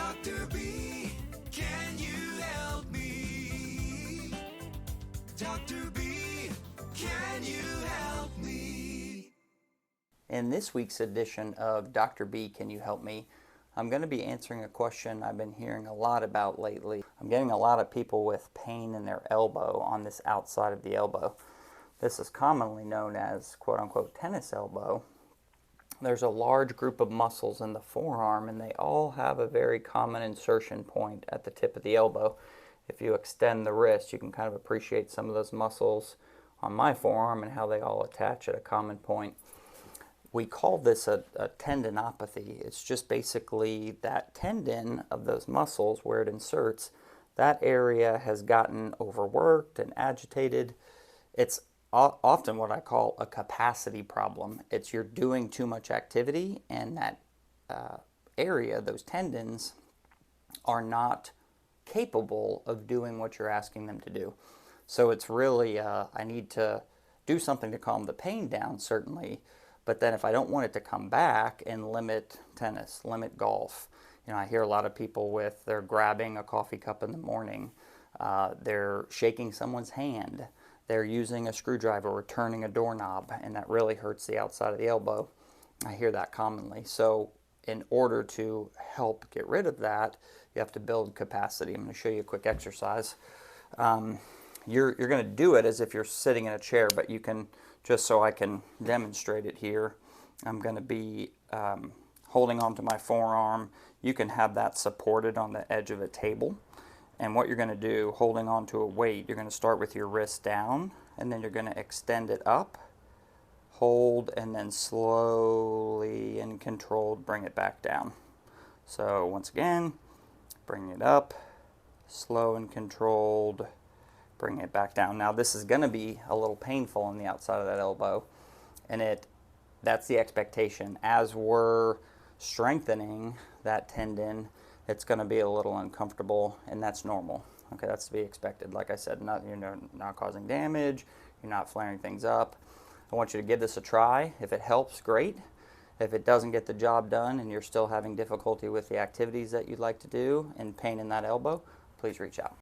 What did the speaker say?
Dr. B, can you help me? Dr. B, can you help me? In this week's edition of Dr. B, Can You Help Me? I'm going to be answering a question I've been hearing a lot about lately. I'm getting a lot of people with pain in their elbow on this outside of the elbow. This is commonly known as quote-unquote tennis elbow. There's a large group of muscles in the forearm, and they all have a very common insertion point at the tip of the elbow. If you extend the wrist, you can kind of appreciate some of those muscles on my forearm and how they all attach at a common point. We call this a tendinopathy. It's just basically that tendon of those muscles where it inserts, that area has gotten overworked and agitated. It's often what I call a capacity problem. It's you're doing too much activity, and that area, those tendons, are not capable of doing what you're asking them to do. So it's really, I need to do something to calm the pain down, certainly, but then if I don't want it to come back, and limit tennis, limit golf. You know, I hear a lot of people they're grabbing a coffee cup in the morning, they're shaking someone's hand, they're using a screwdriver or turning a doorknob, and that really hurts the outside of the elbow. I hear that commonly. So in order to help get rid of that, you have to build capacity. I'm going to show you a quick exercise. You're going to do it as if you're sitting in a chair, but you can, just so I can demonstrate it here, I'm going to be holding onto my forearm. You can have that supported on the edge of a table. And what you're going to do, holding onto a weight, you're going to start with your wrist down, and then you're going to extend it up, hold, and then slowly and controlled bring it back down. So once again, bring it up, slow and controlled, bring it back down. Now this is going to be a little painful on the outside of that elbow, and that's the expectation. As we're strengthening that tendon, it's going to be a little uncomfortable, and that's normal. Okay, that's to be expected. Like I said, you're not causing damage, you're not flaring things up. I want you to give this a try. If it helps, great. If it doesn't get the job done and you're still having difficulty with the activities that you'd like to do and pain in that elbow, please reach out.